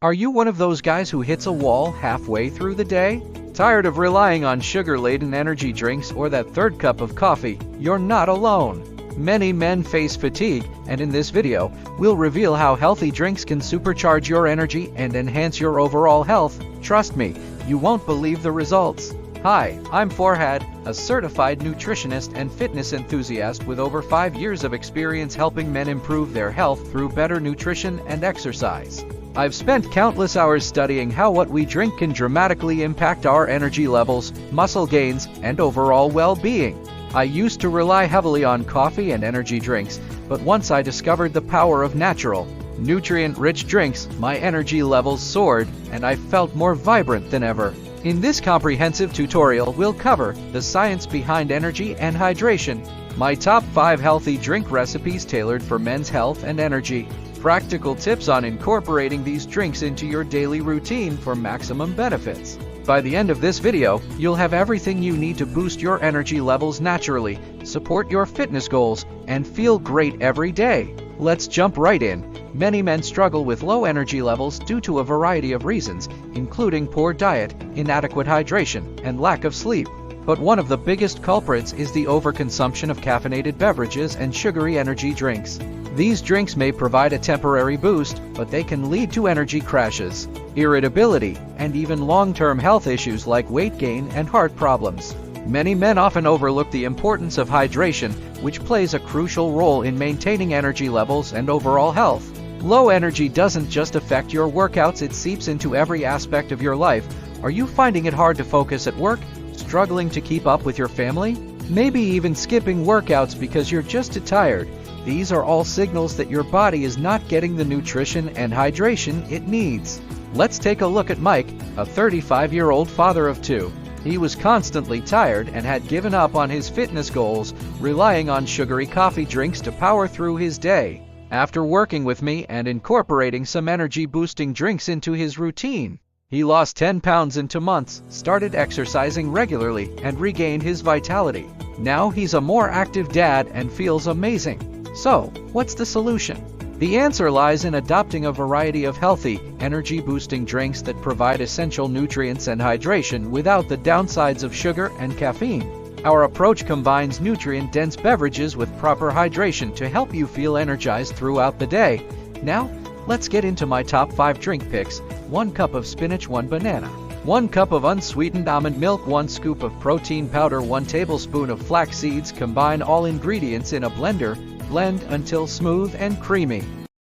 Are you one of those guys who hits a wall halfway through the day? Tired of relying on sugar-laden energy drinks or that third cup of coffee? You're not alone. Many men face fatigue, and in this video, we'll reveal how healthy drinks can supercharge your energy and enhance your overall health. Trust me, you won't believe the results. Hi, I'm Farhad, a certified nutritionist and fitness enthusiast with over 5 years of experience helping men improve their health through better nutrition and exercise. I've spent countless hours studying how what we drink can dramatically impact our energy levels, muscle gains, and overall well-being. I used to rely heavily on coffee and energy drinks, but once I discovered the power of natural, nutrient-rich drinks, my energy levels soared, and I felt more vibrant than ever. In this comprehensive tutorial, we'll cover the science behind energy and hydration, my top 5 healthy drink recipes tailored for men's health and energy, practical tips on incorporating these drinks into your daily routine for maximum benefits. By the end of this video, you'll have everything you need to boost your energy levels naturally, support your fitness goals, and feel great every day. Let's jump right in. Many men struggle with low energy levels due to a variety of reasons, including poor diet, inadequate hydration, and lack of sleep. But one of the biggest culprits is the overconsumption of caffeinated beverages and sugary energy drinks. These drinks may provide a temporary boost, but they can lead to energy crashes, irritability, and even long-term health issues like weight gain and heart problems. Many men often overlook the importance of hydration, which plays a crucial role in maintaining energy levels and overall health. Low energy doesn't just affect your workouts, it seeps into every aspect of your life. Are you finding it hard to focus at work? Struggling to keep up with your family? Maybe even skipping workouts because you're just too tired? These are all signals that your body is not getting the nutrition and hydration it needs. Let's take a look at Mike, a 35-year-old father of 2. He was constantly tired and had given up on his fitness goals, relying on sugary coffee drinks to power through his day. After working with me and incorporating some energy-boosting drinks into his routine, he lost 10 pounds in 2 months, started exercising regularly, and regained his vitality. Now he's a more active dad and feels amazing. So, what's the solution? The answer lies in adopting a variety of healthy, energy-boosting drinks that provide essential nutrients and hydration without the downsides of sugar and caffeine. Our approach combines nutrient-dense beverages with proper hydration to help you feel energized throughout the day. Now, let's get into my top 5 drink picks. 1 cup of spinach, 1 banana. 1 cup of unsweetened almond milk, 1 scoop of protein powder, 1 tablespoon of flax seeds. Combine all ingredients in a blender. Blend until smooth and creamy.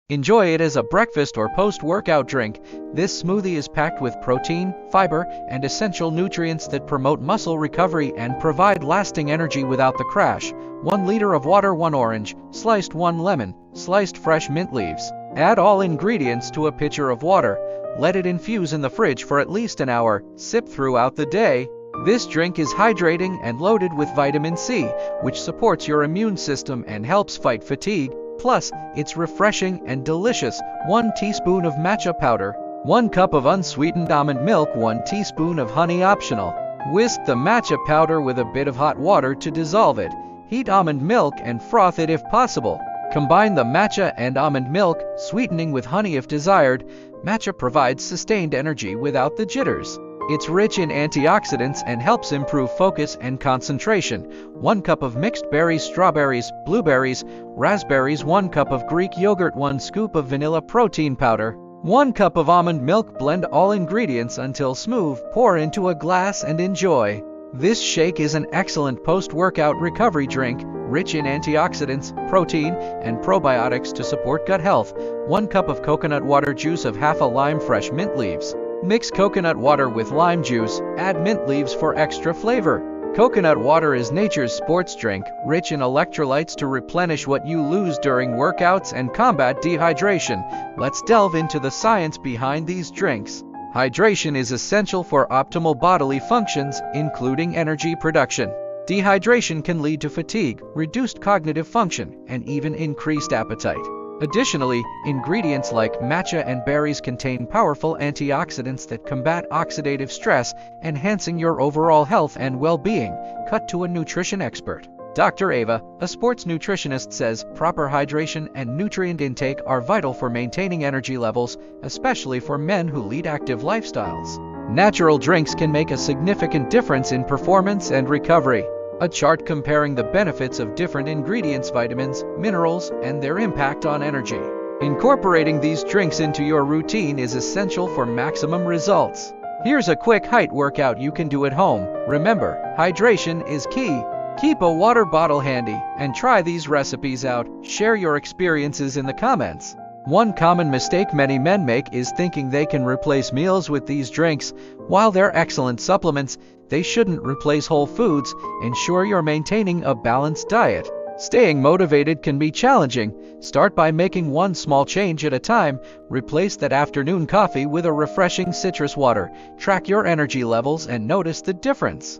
Enjoy it as a breakfast or post-workout drink. This smoothie is packed with protein, fiber, and essential nutrients that promote muscle recovery and provide lasting energy without the crash. 1 liter of water, 1 orange, sliced, 1 lemon, sliced fresh mint leaves. Add all ingredients to a pitcher of water. Let it infuse in the fridge for at least an hour. Sip throughout the day. This drink is hydrating and loaded with vitamin C, which supports your immune system and helps fight fatigue. Plus, it's refreshing and delicious. 1 teaspoon of matcha powder. 1 cup of unsweetened almond milk. 1 teaspoon of honey optional. Whisk the matcha powder with a bit of hot water to dissolve it. Heat almond milk and froth it if possible. Combine the matcha and almond milk, sweetening with honey if desired. Matcha provides sustained energy without the jitters. It's rich in antioxidants and helps improve focus and concentration. 1 cup of mixed berries, strawberries, blueberries, raspberries. 1 cup of Greek yogurt. 1 scoop of vanilla protein powder. 1 cup of almond milk. Blend all ingredients until smooth. Pour into a glass and enjoy. This shake is an excellent post-workout recovery drink, rich in antioxidants, protein, and probiotics to support gut health. 1 cup of coconut water, juice of half a lime, fresh mint leaves. Mix coconut water with lime juice, add mint leaves for extra flavor. Coconut water is nature's sports drink, rich in electrolytes to replenish what you lose during workouts and combat dehydration. Let's delve into the science behind these drinks. Hydration is essential for optimal bodily functions, including energy production. Dehydration can lead to fatigue, reduced cognitive function, and even increased appetite. Additionally, ingredients like matcha and berries contain powerful antioxidants that combat oxidative stress, enhancing your overall health and well-being. Cut to a nutrition expert. Dr. Ava, a sports nutritionist, says proper hydration and nutrient intake are vital for maintaining energy levels, especially for men who lead active lifestyles. Natural drinks can make a significant difference in performance and recovery. A chart comparing the benefits of different ingredients, vitamins, minerals, and their impact on energy. Incorporating these drinks into your routine is essential for maximum results. Here's a quick height workout you can do at home. Remember, hydration is key. Keep a water bottle handy and try these recipes out. Share your experiences in the comments. One common mistake many men make is thinking they can replace meals with these drinks. While they're excellent supplements, they shouldn't replace whole foods. Ensure you're maintaining a balanced diet. Staying motivated can be challenging. Start by making one small change at a time. Replace that afternoon coffee with a refreshing citrus water. Track your energy levels and notice the difference.